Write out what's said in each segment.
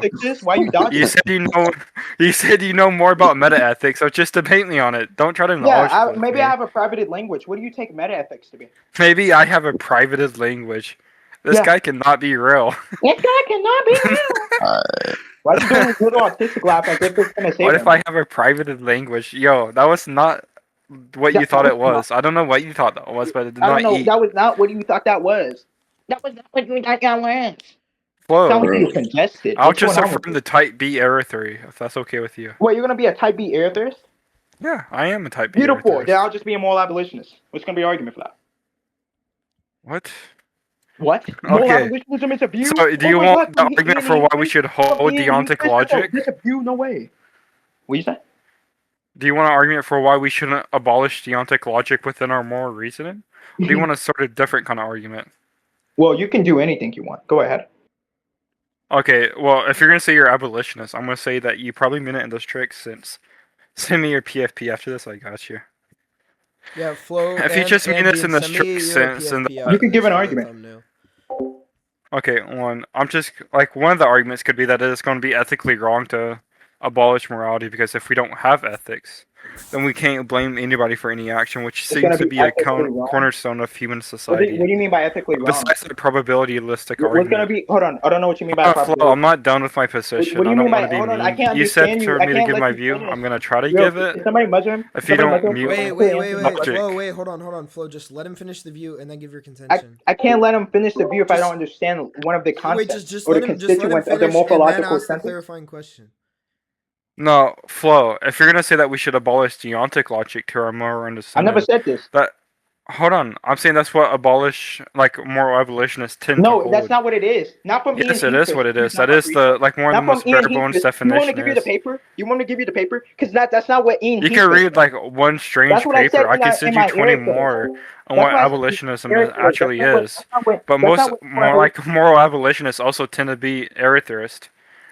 metaethics is? Why are you dodging? You said you know more about metaethics, so just debate me on it. Don't try to knowledge Yeah, with maybe me. I have a privated language. What do you take metaethics to be? Maybe I have a privated language. This guy cannot be real. This guy cannot be real. Why are you doing this little autistic laugh as if it's gonna save What him? if I have a privated language? Yo, that was not what you thought it was. I don't know what you thought that was, but it did I don't not know. eat. That was not what you thought that was. That was not what you thought that was. Whoa. Sound like you're congested. I'll What's just going on with affirm you? the type B error theory, if that's okay with you. Wait, you're gonna be a type B air thirst? Yeah, I am a type B error Beautiful. theorist. Then I'll just be a moral abolitionist. What's gonna be your argument for that? What? What? Moral Okay. abolitionism is a view? So, do you want the argument Ian for why we Hinckley? should hold deontic logic? That's a view, no way. What you say? Do you want an argument for why we shouldn't abolish deontic logic within our moral reasoning? Or do you want a sort of different kind of argument? Well, you can do anything you want. Go ahead. Okay, well, if you're going to say you're abolitionist, I'm going to say that you probably mean it in this trick since... Send me your PFP after this, I got you. Yeah, FLO. If you just mean this in this trick sense... You can give an argument. Okay, one of the arguments could be that it is going to be ethically wrong to abolish morality because if we don't have ethics, then we can't blame anybody for any action, which seems to be a cornerstone of human society. What do you mean by ethically wrong? Besides the probabilistic argument. What's going to be... Hold on, I don't know what you mean by probability. I'm not done with my position. What do you mean by... Hold on, I can't understand you. You said for me to give my view. I'm going to try to give it. Somebody measure him? If you don't mute... Wait. FLO, wait, hold on. FLO, just let him finish the view and then give your contention. I can't let him finish the view if I don't understand one of the concepts or the constituents of the morphological sentence. Clarifying question. No, FLO, if you're going to say that we should abolish deontic logic to our moral understanding... I never said this. Hold on, I'm saying that's what moral abolitionists tend to hold. No, that's not what it is. Not from Yes, it is what it is. That is the, more the most bare bones definition. You want me to give you the paper? You want me to give you the paper? Because that's not what Ian You can read, one strange paper. I can send you 20 more on what abolitionism actually is. But most moral abolitionists also tend to be error theorists.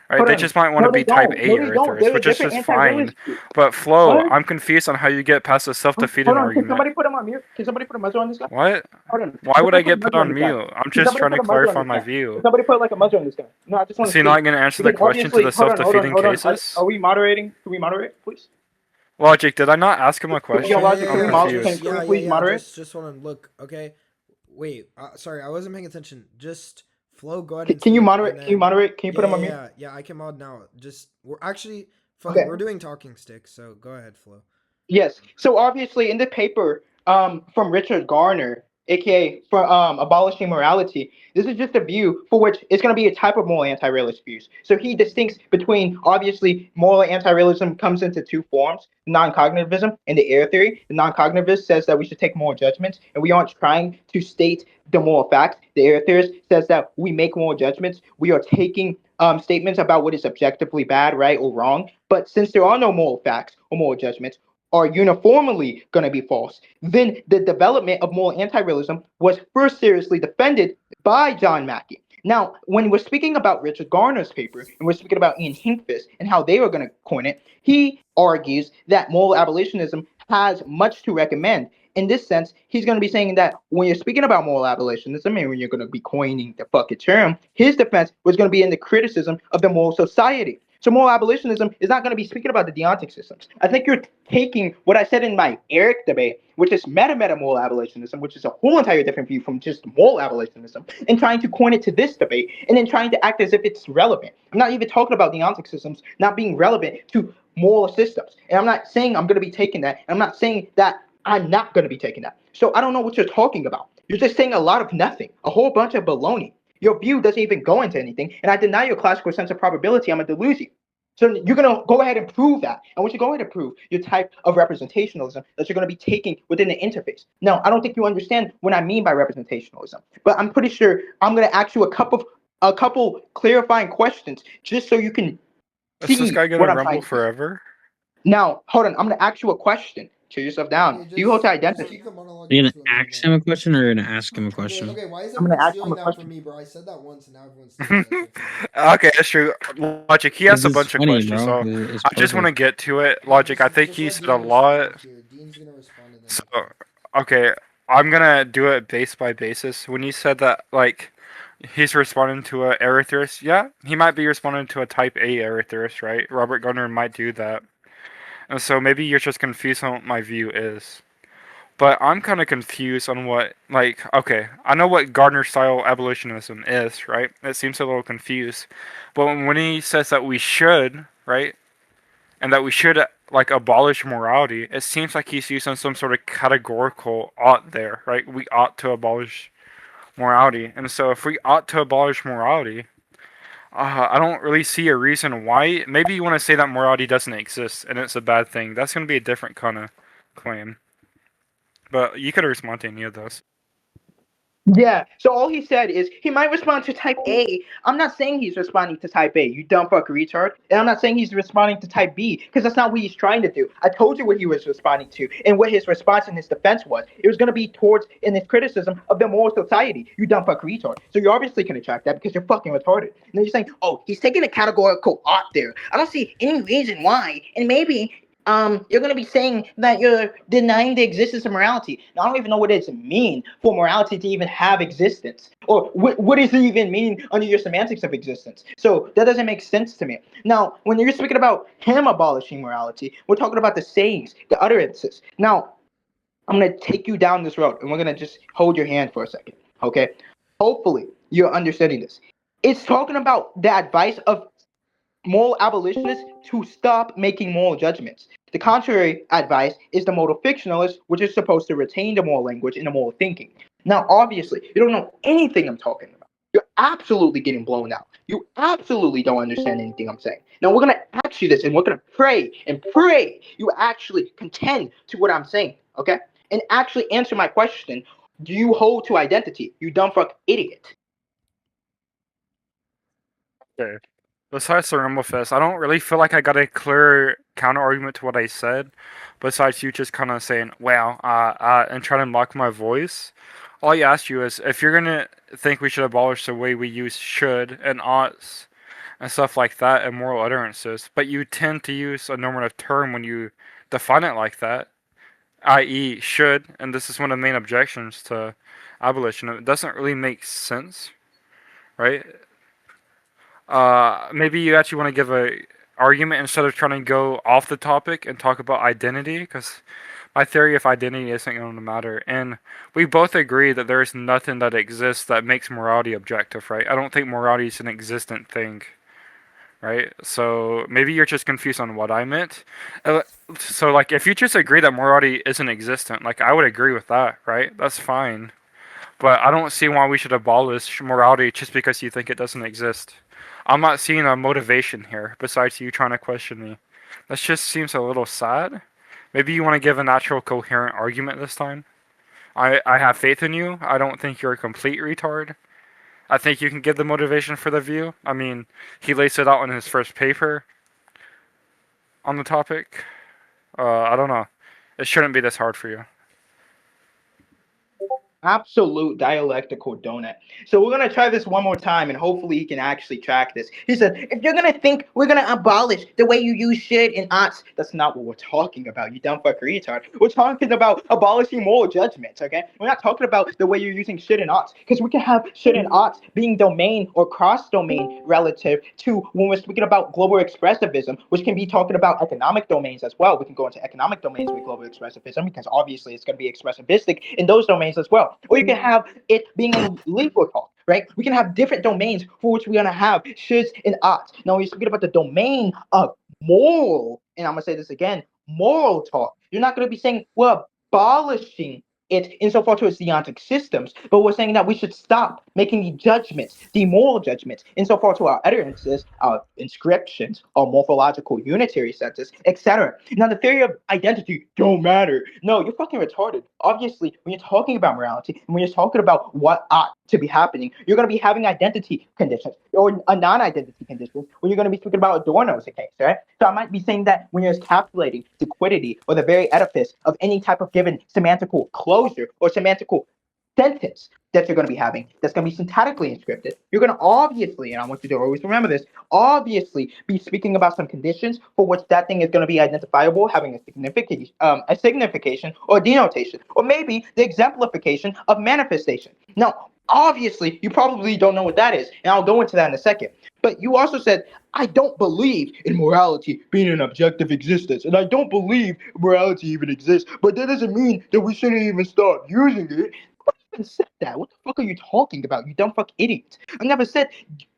Right, they just might want to be type A error theorists, which is just fine. But FLO, I'm confused on how you get past a self-defeating argument. Can somebody put him on mute? Can somebody put a muzzle on this guy? What? Why would I get put on mute? I'm just trying to clarify my view. Can somebody put a muzzle on this guy? No, I just want to. Is he not going to answer the question to the self-defeating cases? Are we moderating? Can we moderate, please? Logic, did I not ask him a question? Logic, can we please moderate? Just want to look, okay? Wait, sorry, I wasn't paying attention. Just... FLO, go ahead. Can you moderate? Can you moderate? Can you put him on mute? Yeah, I can mod now. We're doing talking sticks, so go ahead, FLO. Yes. So obviously, in the paper, from Richard Garner, aka for abolishing morality, this is just a view for which it's going to be a type of moral anti-realist views. So he distincts between, obviously, moral anti-realism comes into two forms: non-cognitivism and the error theory. The non-cognitivist says that we should take moral judgments, and we aren't trying to state the moral facts. The error theorist says that we make moral judgments. We are taking statements about what is objectively bad, right, or wrong. But since there are no moral facts or moral judgments, are uniformly going to be false, then the development of moral anti-realism was first seriously defended by John Mackey. Now, when we're speaking about Richard Garner's paper, and we're speaking about Ian Hinckley and how they were going to coin it, he argues that moral abolitionism has much to recommend. In this sense, he's going to be saying that when you're speaking about moral abolitionism and when you're going to be coining the fucking term, his defense was going to be in the criticism of the moral society. So moral abolitionism is not going to be speaking about the deontic systems. I think you're taking what I said in my Eric debate, which is meta moral abolitionism, which is a whole entire different view from just moral abolitionism, and trying to coin it to this debate, and then trying to act as if it's relevant. I'm not even talking about deontic systems not being relevant to moral systems. And I'm not saying I'm going to be taking that. I'm not saying that I'm not going to be taking that. So I don't know what you're talking about. You're just saying a lot of nothing, a whole bunch of baloney. Your view doesn't even go into anything, and I deny your classical sense of probability. I'm a delusion. So you're going to go ahead and prove that. And what you go ahead and prove, your type of representationalism that you're going to be taking within the interface. Now, I don't think you understand what I mean by representationalism, but I'm pretty sure I'm going to ask you a couple clarifying questions just so you can see Is this guy going to rumble forever? Now, hold on. I'm going to ask you a question. Chill yourself down. Do you hold to identity? Are you going to ask him a question or are you going to ask him a question? Okay, why is I'm going to ask him a question. From me, bro? I said that once and now everyone's stealing it. Okay, that's true. Logic, he has a bunch of questions, bro. so I just want to get to it. Logic, I think he said a lot. So, okay, I'm going to do it base by basis. When you said that, he's responding to a error theorist. Yeah, he might be responding to a type A error theorist, right? Robert Gardner might do that. And so maybe you're just confused on what my view is. But I'm kind of confused on what, like, okay, I know what Gardner style abolitionism is, right? It seems a little confused. But when he says that we should, right, and that we should, like, abolish morality, it seems like he's using some sort of categorical ought there, right? We ought to abolish morality. And so if we ought to abolish morality, I don't really see a reason why. Maybe you want to say that morality doesn't exist and it's a bad thing. That's going to be a different kind of claim. But you could respond to any of those. Yeah, so all he said is he might respond to type A. I'm not saying he's responding to type A, you dumb fuck retard. And I'm not saying he's responding to type B, because that's not what he's trying to do. I told you what he was responding to, and what his response and his defense was. It was going to be towards in his criticism of the moral society, you dumb fuck retard. So you're obviously going to track that because you're fucking retarded. And then you're saying, oh, he's taking a categorical ought there. I don't see any reason why. And maybe you're going to be saying that you're denying the existence of morality. Now, I don't even know what it mean for morality to even have existence, or what does it even mean under your semantics of existence. So that doesn't make sense to me. Now, when you're speaking about him abolishing morality, we're talking about the sayings, the utterances. Now, I'm going to take you down this road, and we're going to just hold your hand for a second, okay? Hopefully, you're understanding this. It's talking about the advice of moral abolitionists to stop making moral judgments. The contrary advice is the moral fictionalist, which is supposed to retain the moral language and the moral thinking. Now, obviously, you don't know anything I'm talking about. You're absolutely getting blown out. You absolutely don't understand anything I'm saying. Now, we're going to ask you this, and we're going to pray and pray you actually contend to what I'm saying, okay? And actually answer my question. Do you hold to identity, you dumb fuck idiot? Okay. Besides the Rumble Fest, I don't really feel like I got a clear counter argument to what I said. Besides you just kind of saying, "Well," and trying to mock my voice. All I asked you is if you're gonna think we should abolish the way we use should and oughts and stuff like that and moral utterances, but you tend to use a normative term when you define it like that, i.e., should, and this is one of the main objections to abolition. It doesn't really make sense, right? Maybe you actually want to give a argument instead of trying to go off the topic and talk about identity, because my theory of identity isn't going to matter. And we both agree that there is nothing that exists that makes morality objective, right? I don't think morality is an existent thing, right? So maybe you're just confused on what I meant. So, like, if you just agree that morality isn't existent, like, I would agree with that, right? That's fine. But I don't see why we should abolish morality just because you think it doesn't exist. I'm not seeing a motivation here besides you trying to question me. This just seems a little sad. Maybe you want to give an actual coherent argument this time. I have faith in you. I don't think you're a complete retard. I think you can give the motivation for the view. I mean, he lays it out in his first paper on the topic. I don't know. It shouldn't be this hard for you. Absolute dialectical donut. So we're gonna try this one more time, and hopefully he can actually track this. He said, if you're gonna think we're gonna abolish the way you use should and oughts, that's not what we're talking about, you dumb fuck retard. We're talking about abolishing moral judgments, okay? We're not talking about the way you're using should and oughts, because we can have should and oughts being domain or cross-domain relative to when we're speaking about global expressivism, which can be talking about economic domains as well. We can go into economic domains with global expressivism, because obviously it's gonna be expressivistic in those domains as well. Or you can have it being a legal talk, right? We can have different domains for which we're going to have shoulds and oughts. Now, when you speak about the domain of moral, and I'm going to say this again, moral talk, you're not going to be saying we're abolishing it insofar to its deontic systems, but we're saying that we should stop making the judgments, the moral judgments, insofar to our utterances, our inscriptions, our morphological unitary senses, etc. Now, the theory of identity don't matter. No, you're fucking retarded. Obviously, when you're talking about morality and when you're talking about what ought to be happening, you're going to be having identity conditions or a non-identity condition when you're going to be speaking about Adorno's case, right? So I might be saying that when you're calculating the quiddity or the very edifice of any type of given semantical closure or semantical sentence that you're going to be having that's going to be syntactically inscripted, you're going to obviously, and I want you to always remember this, obviously be speaking about some conditions for which that thing is going to be identifiable, having a signification or denotation, or maybe the exemplification of manifestation. Now, Obviously, you probably don't know what that is, and I'll go into that in a second. But you also said, I don't believe in morality being an objective existence, and I don't believe morality even exists, but that doesn't mean that we shouldn't even start using it. Even said that. What the fuck are you talking about, you dumb fuck idiot? I never said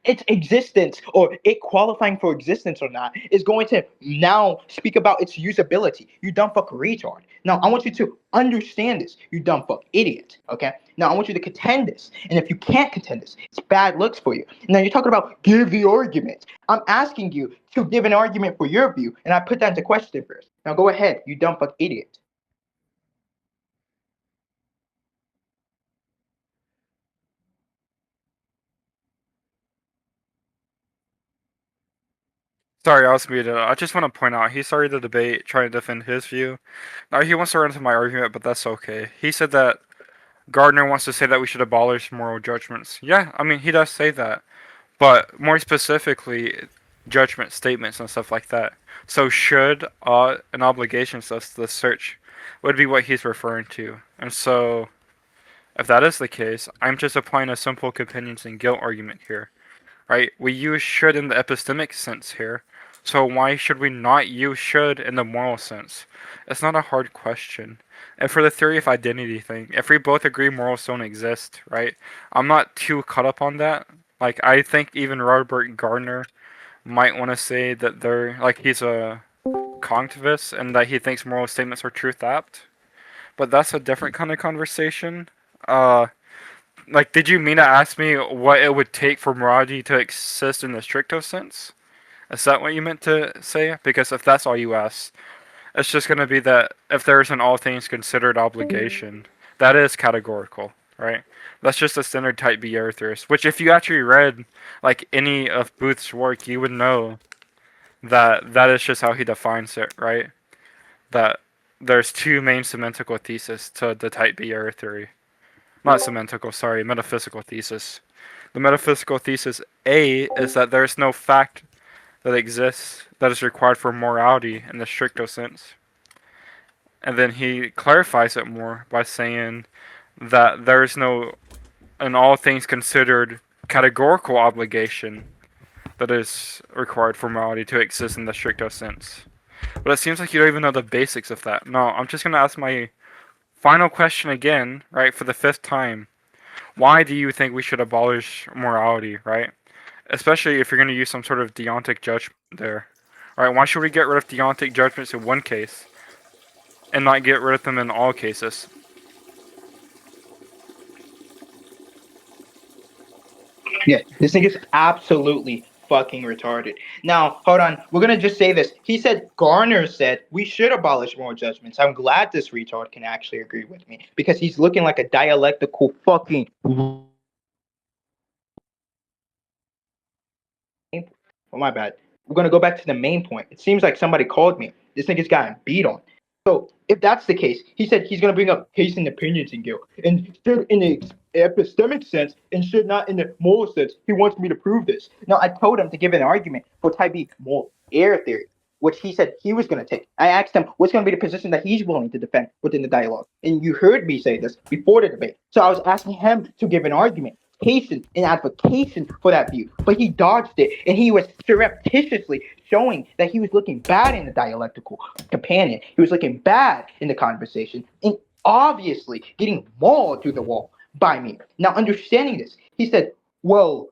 its existence or it qualifying for existence or not is going to now speak about its usability. You dumb fuck retard. Now I want you to understand this, you dumb fuck idiot. Okay? Now I want you to contend this. And if you can't contend this, it's bad looks for you. Now you're talking about give the argument. I'm asking you to give an argument for your view, and I put that into question first. Now go ahead, you dumb fuck idiot. Sorry, I was muted. I just want to point out he started the debate trying to defend his view. Now he wants to run into my argument, but that's okay. He said that Gardner wants to say that we should abolish moral judgments. Yeah, I mean he does say that, but more specifically, judgment statements and stuff like that. So should an obligation, so that's the search, would be what he's referring to. And so, if that is the case, I'm just applying a simple companions and guilt argument here. Right? We use should in the epistemic sense here, so why should we not use should in the moral sense? It's not a hard question. And for the theory of identity thing, if we both agree morals don't exist, right? I'm not too caught up on that. Like, I think even Robert Gardner might want to say that they're, like, he's a cognitivist and that he thinks moral statements are truth apt. But that's a different kind of conversation. Like, did you mean to ask me what it would take for morality to exist in the stricto sense? Is that what you meant to say? Because if that's all you asked, it's just going to be that if there's an all things considered obligation, that is categorical, right? That's just a standard type B error theorist, which if you actually read, like, any of Booth's work, you would know that that is just how he defines it, right? That there's two main semantical theses to the type B error theory. Not semantical, sorry, metaphysical thesis. The metaphysical thesis A is that there is no fact that exists that is required for morality in the stricto sense. And then he clarifies it more by saying that there is no, in all things considered, categorical obligation that is required for morality to exist in the stricto sense. But it seems like you don't even know the basics of that. No, I'm just going to ask my final question again, right, for the 5th time. Why do you think we should abolish morality, right? Especially if you're going to use some sort of deontic judgment there. Alright, why should we get rid of deontic judgments in one case and not get rid of them in all cases? Yeah, this thing is absolutely fucking retarded. Now, hold on. We're gonna just say this. He said Garner said we should abolish moral judgments. I'm glad this retard can actually agree with me because he's looking like a dialectical fucking. Oh, my bad. We're gonna go back to the main point. It seems like somebody called me. This thing has gotten beat on. So if that's the case, he said he's going to bring up case and opinions and guilt, and should in the epistemic sense and should not in the moral sense. He wants me to prove this. Now I told him to give an argument for type B moral error theory, which he said he was going to take. I asked him what's going to be the position that he's willing to defend within the dialogue, and you heard me say this before the debate. So I was asking him to give an argument, patient and advocation for that view, but he dodged it, and he was surreptitiously showing that he was looking bad in the dialectical companion. He was looking bad in the conversation, and obviously getting mauled through the wall by me. Now, understanding this, he said, well,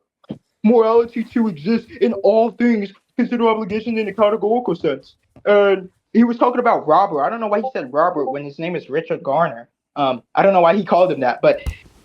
morality to exist in all things consider obligation in a categorical sense. And he was talking about Robert. I don't know why he said Robert when his name is Richard Garner. I don't know why he called him that, but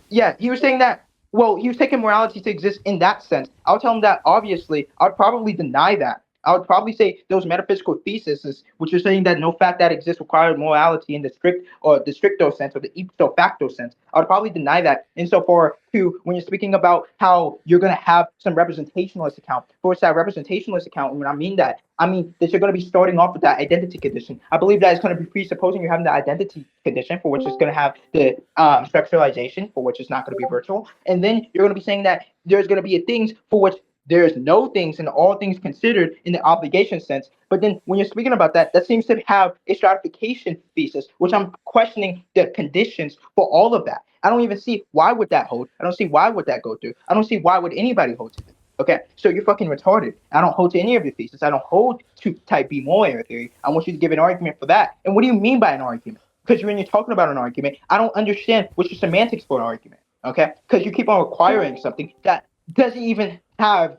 yeah, he was saying that. Well, he was taking morality to exist in that sense. I'll tell him that obviously I'd probably deny that. I would probably say those metaphysical theses, which are saying that no fact that exists requires morality in the strict or the stricto sense or the ipso facto sense. I would probably deny that insofar to when you're speaking about how you're going to have some representationalist account. For that representationalist account, when I mean that that you're going to be starting off with that identity condition. I believe that is going to be presupposing you're having the identity condition for which is going to have the structuralization for which is not going to be virtual. And then you're going to be saying that there's going to be things for which There's no things and all things considered in the obligation sense. But then when you're speaking about that, that seems to have a stratification thesis, which I'm questioning the conditions for all of that. I don't even see why would that hold. I don't see why would that go through. I don't see why would anybody hold to this. Okay, so you're fucking retarded. I don't hold to any of your thesis. I don't hold to type B moral error theory. I want you to give an argument for that. And what do you mean by an argument? Because when you're talking about an argument, I don't understand what's your semantics for an argument. Okay, because you keep on requiring something that doesn't even have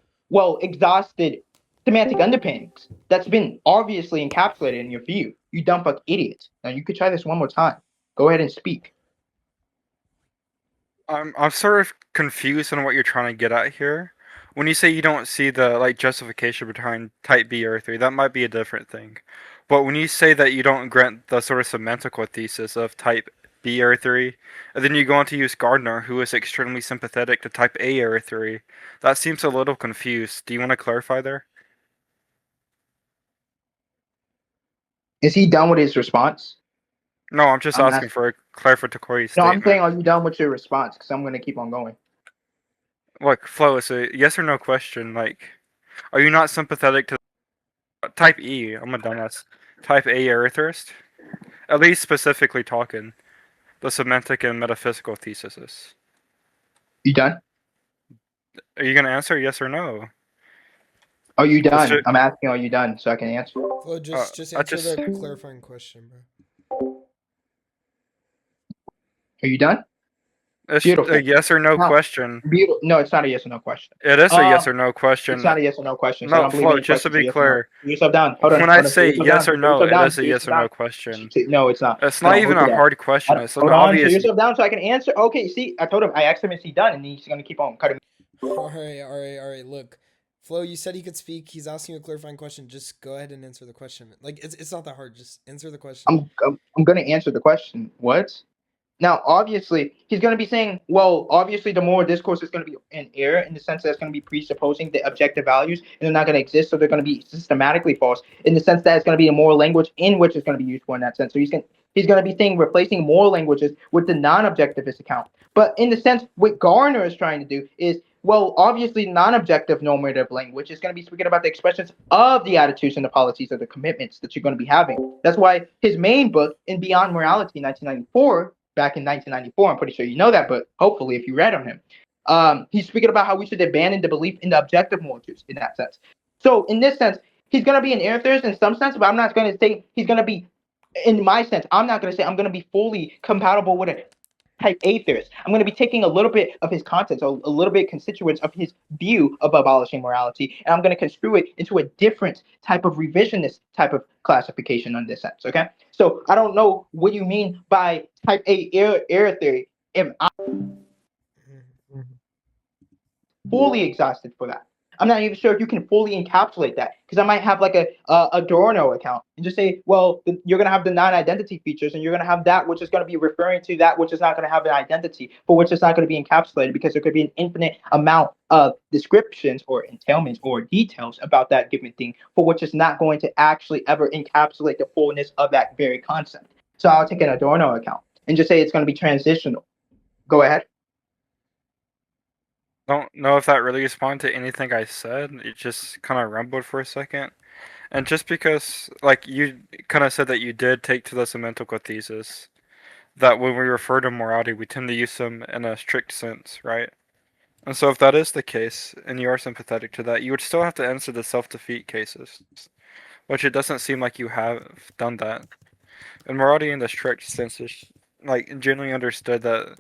exhausted semantic underpinnings that's been obviously encapsulated in your view. You dumb fuck idiot. Now you could try this one more time. Go ahead and speak. I'm sort of confused on what you're trying to get at here. When you say you don't see the justification behind type B error theory, that might be a different thing. But when you say that you don't grant the sort of semantical thesis of type B error theory, and then you go on to use Gardner, who is extremely sympathetic to type A error theory, that seems a little confused. Do you want to clarify there? Is he done with his response? No, I'm just asking for a clarificatory statement. No, I'm saying, are you done with your response? Because I'm going to keep on going. Look, Flo, it's a yes or no question. Are you not sympathetic to type E? I'm a dumbass. Type A error theorist? At least specifically talking. The semantic and metaphysical theses. You done? Are you going to answer yes or no? Are you done? I'm asking, are you done? So I can answer. Flo, just answer the clarifying question, bro. Are you done? It's Beautiful. a yes or no question. Beautiful. No, it's not a yes or no question. It is a yes or no question. It's not a yes or no question. So No, I don't believe Flo, any just to be clear. Put yourself down. Hold on. When I say yes or no, it is a yes or no question. No, it's not. It's not even a hard question. It's an obvious. Put yourself down so I can answer. Okay, see, I told him. I asked him, is he done? And he's going to keep on cutting me. All right. Look, Flo, you said he could speak. He's asking you a clarifying question. Just go ahead and answer the question. It's not that hard. Just answer the question. I'm going to answer the question. What? Now, obviously, he's going to be saying, well, obviously, the moral discourse is going to be in error in the sense that it's going to be presupposing the objective values and they're not going to exist. So they're going to be systematically false in the sense that it's going to be a moral language in which it's going to be useful in that sense. So he's going to be saying replacing moral languages with the non-objectivist account. But in the sense, what Garner is trying to do is, well, obviously, non-objective normative language is going to be speaking about the expressions of the attitudes and the policies of the commitments that you're going to be having. That's why his main book, In Beyond Morality, 1994, back in 1994. I'm pretty sure you know that, but hopefully if you read on him, he's speaking about how we should abandon the belief in the objective moral truths in that sense. So in this sense, he's going to be an error theorist in some sense, but I'm not going to say he's going to be, in my sense, I'm not going to say I'm going to be fully compatible with a type A theorist. I'm going to be taking a little bit of his content, so a little bit constituents of his view of abolishing morality, and I'm going to construe it into a different type of revisionist type of classification on this sense. Okay, so I don't know what you mean by type A error theory. If I'm fully exhausted for that, I'm not even sure if you can fully encapsulate that, because I might have like a Adorno account and just say, well, you're going to have the non-identity features and you're going to have that which is going to be referring to that which is not going to have an identity, for which it's not going to be encapsulated, because there could be an infinite amount of descriptions or entailments or details about that given thing, for which is not going to actually ever encapsulate the fullness of that very concept. So I'll take an Adorno account and just say it's going to be transitional. Go ahead. Don't know if that really responded to anything I said. It just kind of rumbled for a second. And just because, you kind of said that you did take to the semantical thesis, that when we refer to morality, we tend to use them in a strict sense, right? And so if that is the case, and you are sympathetic to that, you would still have to answer the self-defeat cases, which it doesn't seem like you have done that. And morality in the strict sense is, generally understood that,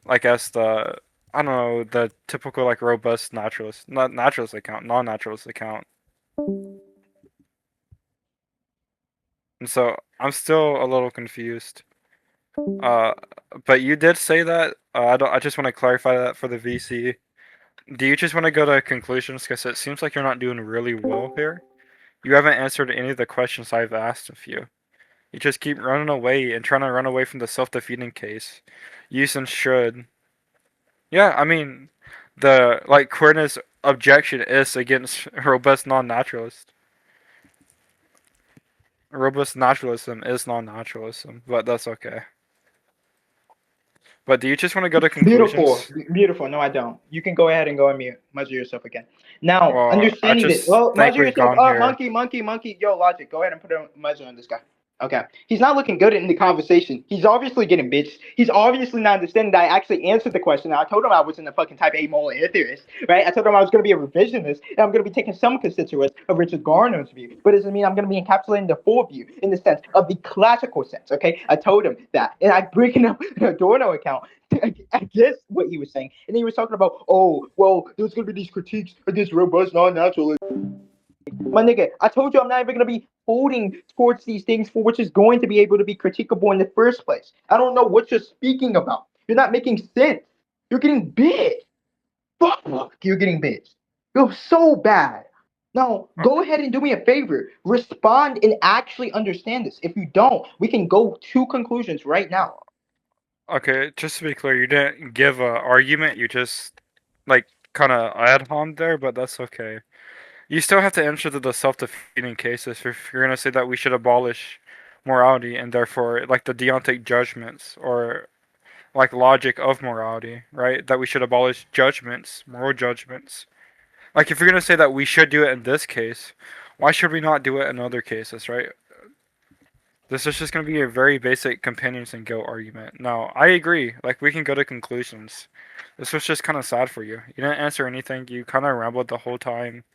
as the, I don't know, the typical, robust naturalist, not naturalist account, non-naturalist account. And so I'm still a little confused. But you did say that. I just want to clarify that for the VC. Do you just want to go to conclusions? Because it seems like you're not doing really well here. You haven't answered any of the questions I've asked of you. You just keep running away and trying to run away from the self-defeating case. Using should. Yeah, I mean, Quirina's objection is against robust non-naturalist. Robust naturalism is non-naturalism, but that's okay. But But do you just want to go to conclusions? Beautiful. No, I don't. You can go ahead and go on mute. Muzzle yourself again. Now, Well, understanding this. Well, think muzzle we've yourself. gone here. Monkey. Yo, Logic, go ahead and put a muzzle on this guy. Okay. He's not looking good in the conversation. He's obviously getting bitched. He's obviously not understanding that I actually answered the question. I told him I wasn't a fucking type A moral atheist, right? I told him I was going to be a revisionist, and I'm going to be taking some constituents of Richard Garner's view. But it doesn't mean I'm going to be encapsulating the full view in the sense of the classical sense, okay? I told him that. And I breaking up an Adorno account against what he was saying. And then he was talking about, oh, well, there's going to be these critiques of this robust, non-natural. My nigga, I told you I'm not even going to be holding towards these things for which is going to be able to be critiquable in the first place. I don't know what you're speaking about. You're not making sense. You're getting bitched. Fuck, you're getting bitched. You're so bad. Now, go ahead and do me a favor. Respond and actually understand this. If you don't, we can go to conclusions right now. Okay, just to be clear, you didn't give an argument. You just, like, kind of ad hommed there, but that's okay. You still have to answer to the self-defeating cases if you're going to say that we should abolish morality and therefore, like, the deontic judgments or, like, logic of morality, right? That we should abolish judgments, moral judgments. Like, if you're going to say that we should do it in this case, why should we not do it in other cases, right? This is just going to be a very basic companions and guilt argument. Now, I agree. Like, we can go to conclusions. This was just kind of sad for you. You didn't answer anything. You kind of rambled the whole time.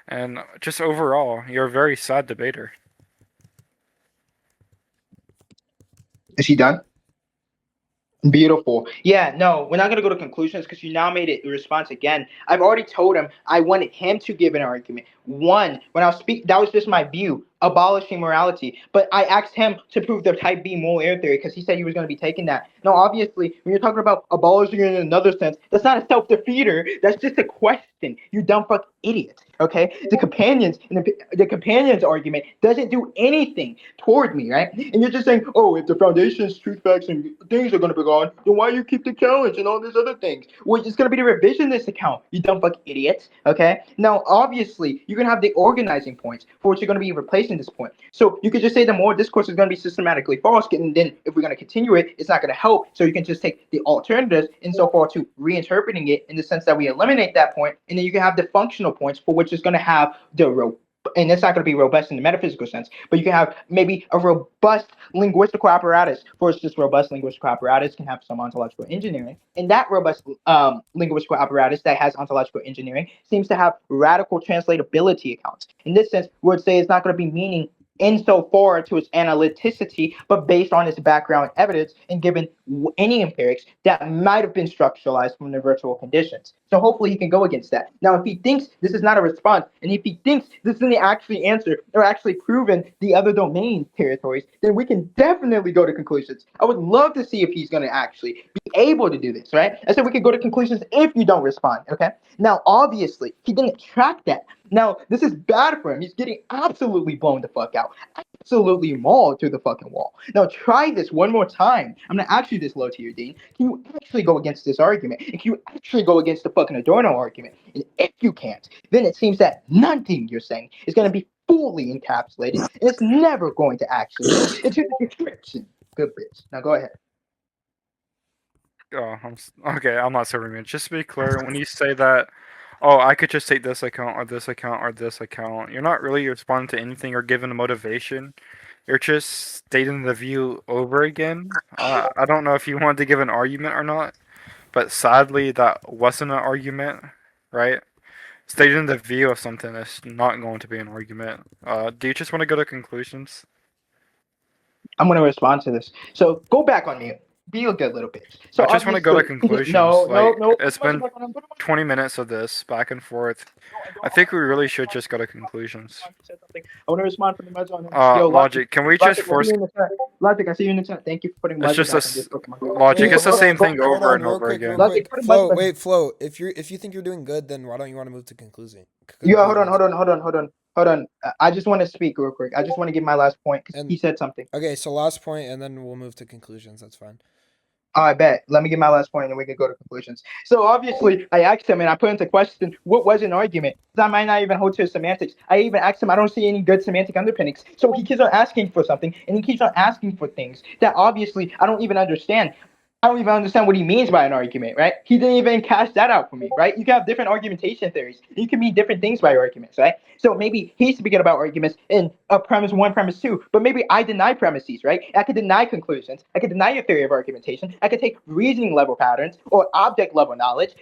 And just overall, you're a very sad debater. Is he done? Beautiful. Yeah, no, we're not going to go to conclusions because you now made it a response again. I've already told him I wanted him to give an argument. One, when I was speaking, that was just my view, abolishing morality. But I asked him to prove the type B moral error theory because he said he was going to be taking that. No, obviously, when you're talking about abolishing it in another sense, that's not a self-defeater. That's just a question. You dumb fuck idiot. Okay, the companions argument doesn't do anything toward me, right? And you're just saying, oh, if the foundations, truth, facts, and things are going to be gone, then why you keep the challenge and all these other things? Well, it's going to be the revisionist account, you dumb fuck idiots. Okay, now obviously you're going to have the organizing points for which you're going to be replacing this point. So you could just say the moral discourse is going to be systematically false, and then if we're going to continue it, it's not going to help. So you can just take the alternatives insofar to reinterpreting it in the sense that we eliminate that point, and then you can have the functional points for which is going to have and it's not going to be robust in the metaphysical sense, but you can have maybe a robust linguistical apparatus. For it's just robust linguistical apparatus can have some ontological engineering, and that robust linguistical apparatus that has ontological engineering seems to have radical translatability accounts. In this sense, we would say it's not going to be meaning insofar to its analyticity, but based on its background evidence and given any empirics that might have been structuralized from the virtual conditions. So hopefully he can go against that. Now, if he thinks this is not a response, and if he thinks this isn't actually answer or actually proven the other domain territories, then we can definitely go to conclusions. I would love to see if he's going to actually be able to do this, right? I said we could go to conclusions if you don't respond, okay? Now, obviously, he didn't track that. Now, this is bad for him. He's getting absolutely blown the fuck out. Absolutely mauled to the fucking wall. Now, try this one more time. I'm going to ask you this, low tier Dean. Can you actually go against this argument? And can you actually go against the fucking Adorno argument? And if you can't, then it seems that nothing you're saying is going to be fully encapsulated, and it's never going to actually go into the description. Good bitch. Now, go ahead. Oh, okay, I'm not serving it. Just to be clear, when you say that, oh, I could just take this account or this account or this account, you're not really responding to anything or giving a motivation. You're just stating the view over again. I don't know if you wanted to give an argument or not, but sadly, that wasn't an argument, right? Stating the view of something is not going to be an argument. Do you just want to go to conclusions? I'm going to respond to this. So go back on mute. Be a good little bitch. So I just want to go to conclusions. No. It's been 20 minutes of this back and forth. I think we really should just go to conclusions. I want to respond from the meds on Logic, can we just force... Logic, I see you in the chat. Thank you for putting Logic. Logic, it's the same thing over and over again. Flo, wait, Flo, if you think you're doing good, then why don't you want to move to conclusion? Yeah, hold on. I just want to speak real quick. I just want to give my last point because he said something. Okay, so last point, and then we'll move to conclusions. That's fine. I bet. Let me get my last point, and then we can go to conclusions. So obviously, I asked him, and I put into question what was an argument. I might not even hold to semantics. I even asked him, I don't see any good semantic underpinnings. So he keeps on asking for something, and he keeps on asking for things that obviously I don't even understand. I don't even understand what he means by an argument, right? He didn't even cash that out for me, right? You can have different argumentation theories. You can mean different things by arguments, right? So maybe he's speaking about arguments in a premise one, premise two, but maybe I deny premises, right? I could deny conclusions. I could deny your theory of argumentation. I could take reasoning level patterns or object level knowledge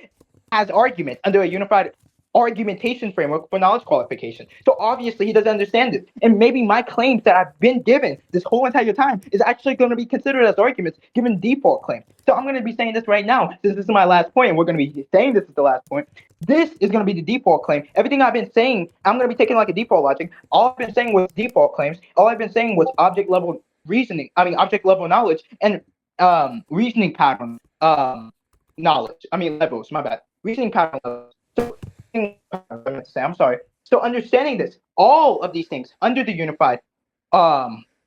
as arguments under a unified argumentation framework for knowledge qualification. So obviously he doesn't understand it. And maybe my claims that I've been given this whole entire time is actually going to be considered as arguments given default claim. So I'm going to be saying this right now, since this is my last point, and we're going to be saying this is the last point. This is going to be the default claim. Everything I've been saying, I'm going to be taking like a default logic. All I've been saying was default claims. All I've been saying was object level reasoning. Object level knowledge and reasoning pattern knowledge. Levels. My bad. Reasoning pattern levels. So I'm sorry. So understanding this, all of these things under the unified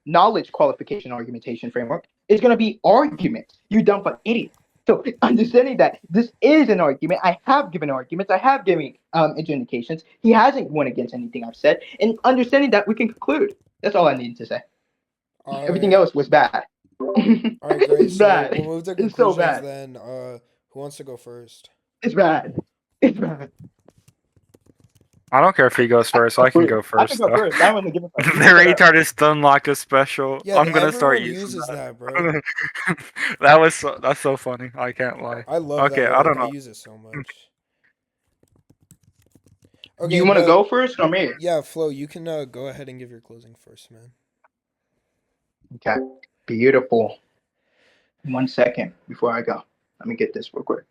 knowledge qualification argumentation framework is going to be arguments. You dumb fucking idiot. So understanding that this is an argument, I have given arguments, I have given indications. He hasn't went against anything I've said, and understanding that we can conclude. That's all I needed to say. Everything else was bad. All right, great. It's bad. We'll move to conclusions. It's so bad. Then, who wants to go first? It's bad. It's bad. I don't care if he goes first. I can go first. I can go first. I want to give it. The retard is done like a special. Yeah, I'm gonna start using that, bro. That's so funny. I can't lie. I love that. Okay, I don't know. I use it so much. Okay, you want to go first or me? Yeah, Flo, you can go ahead and give your closing first, man. Okay, beautiful. 1 second before I go. Let me get this real quick.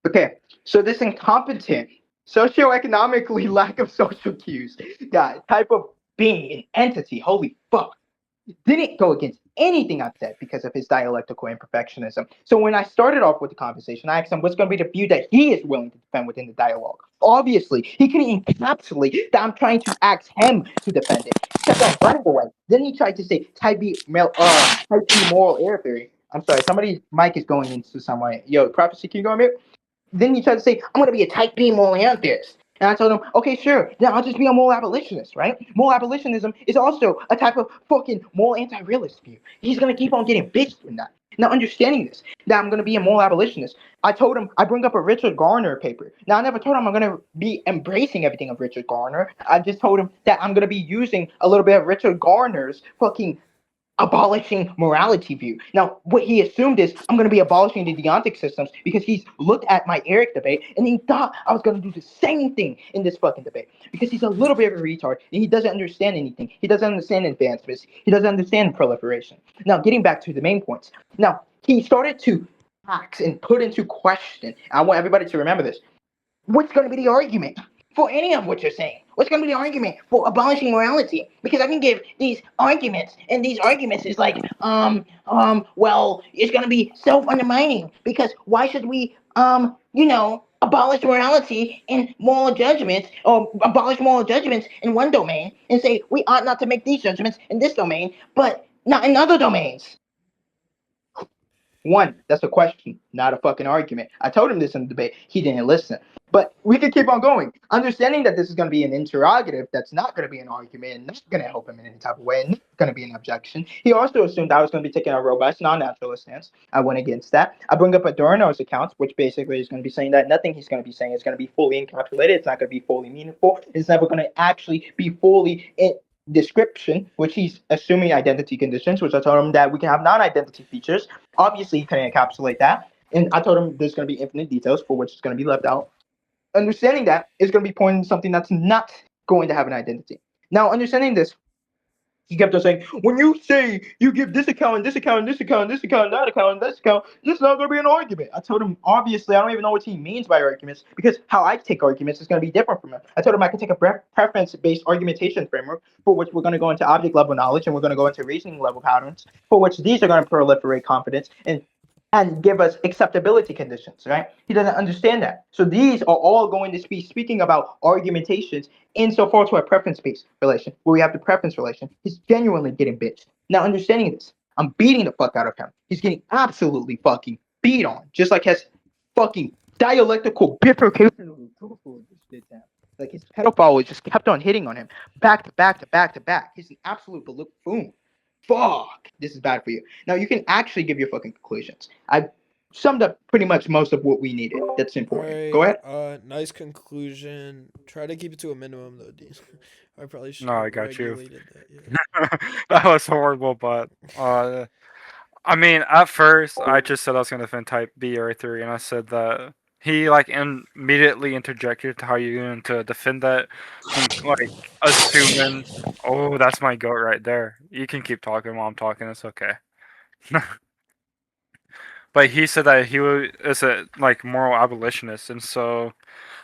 Okay, so this incompetent, socioeconomically lack of social cues, type of being, an entity, holy fuck, didn't go against anything I've said because of his dialectical imperfectionism. So when I started off with the conversation, I asked him what's going to be the view that he is willing to defend within the dialogue. Obviously, he couldn't encapsulate that I'm trying to ask him to defend it. Kept on running away. Then he tried to say type B moral error theory. I'm sorry, somebody's mic is going into some way. Yo, Prophecy, can you go on mute? Then he tried to say, I'm going to be a type B moral anarchist. And I told him, okay, sure, then I'll just be a moral abolitionist, right? Moral abolitionism is also a type of fucking moral anti-realist view. He's going to keep on getting bitched from that. Now, understanding this, that I'm going to be a moral abolitionist, I told him, I bring up a Richard Garner paper. Now, I never told him I'm going to be embracing everything of Richard Garner. I just told him that I'm going to be using a little bit of Richard Garner's fucking abolishing morality view. Now, what he assumed is I'm going to be abolishing the deontic systems because he's looked at my Eric debate and he thought I was going to do the same thing in this fucking debate because he's a little bit of a retard and he doesn't understand anything. He doesn't understand advancements. He doesn't understand proliferation. Now, getting back to the main points. Now, he started to ask and put into question. I want everybody to remember this. What's going to be the argument for any of what you're saying? What's going to be the argument for abolishing morality? Because I can give these arguments, and these arguments is like, well, it's going to be self-undermining. Because why should we, abolish morality and moral judgments, or abolish moral judgments in one domain, and say we ought not to make these judgments in this domain, but not in other domains? One, that's a question, not a fucking argument. I told him this in the debate. He didn't listen. But we can keep on going. Understanding that this is going to be an interrogative, that's not going to be an argument, and not going to help him in any type of way, and not going to be an objection. He also assumed I was going to be taking a robust, non-naturalist stance. I went against that. I bring up Adorno's accounts, which basically is going to be saying that nothing he's going to be saying is going to be fully encapsulated. It's not going to be fully meaningful. It's never going to actually be fully description, which he's assuming identity conditions, which I told him that we can have non-identity features. Obviously, he couldn't encapsulate that. And I told him there's going to be infinite details for which is going to be left out. Understanding that is going to be pointing to something that's not going to have an identity. Now, understanding this, he kept on saying, when you say you give this account and this account and this account and this account and that account and this account, this is not going to be an argument. I told him, obviously, I don't even know what he means by arguments because how I take arguments is going to be different from him. I told him I can take a preference-based argumentation framework for which we're going to go into object-level knowledge and we're going to go into reasoning-level patterns for which these are going to proliferate confidence and give us acceptability conditions, right? He doesn't understand that. So these are all going to be speaking about argumentations insofar to a preference-based relation, where we have the preference relation. He's genuinely getting bitched. Now, understanding this, I'm beating the fuck out of him. He's getting absolutely fucking beat on, just like his fucking dialectical bifurcation. Like his pedophile just kept on hitting on him, back to back to back to back. He's an absolute buffoon. fuck, this is bad for you. Now you can actually give your fucking conclusions. I summed up pretty much most of what we needed. That's important. Right, Go ahead. Nice conclusion. Try to keep it to a minimum though, Dean. I probably should No, have I got you. regulated that. Yeah. That was horrible, but I mean, at first I just said I was gonna defend type B or 3, and I said that he like immediately interjected to how you going to defend that, like assuming, oh, that's my goat right there. You can keep talking while I'm talking. It's okay. But he said that is a like moral abolitionist, and so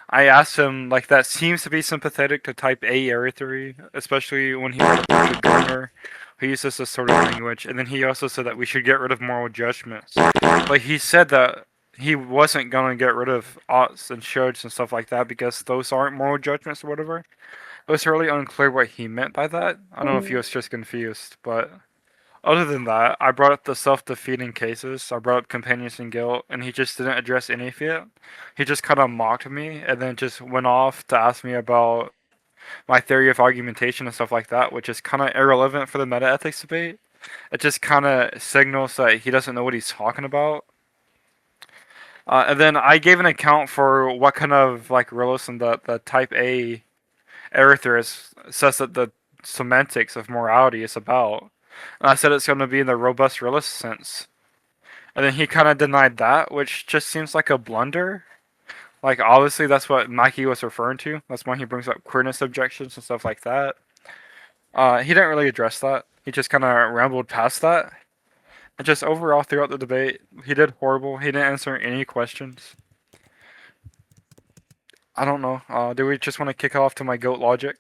I asked him like that seems to be sympathetic to type A area theory, especially when he was a gunner who uses this sort of language. And then he also said that we should get rid of moral judgments. But he said that he wasn't gonna get rid of oughts and shoulds and stuff like that because those aren't moral judgments or whatever. It was really unclear what he meant by that. I don't know if he was just confused, but other than that, I brought up the self-defeating cases. I brought up companions and guilt, and he just didn't address any of it. He just kind of mocked me, and then just went off to ask me about my theory of argumentation and stuff like that, which is kind of irrelevant for the metaethics debate. It just kind of signals that he doesn't know what he's talking about. And then I gave an account for what kind of like realism the type A error theorist says that the semantics of morality is about. And I said it's going to be in the robust realist sense. And then he kind of denied that, which just seems like a blunder. Like, obviously, that's what Mikey was referring to. That's why he brings up queerness objections and stuff like that. He didn't really address that. He just kind of rambled past that. And just overall, throughout the debate, he did horrible. He didn't answer any questions. I don't know. Do we just want to kick off to my GOAT logic?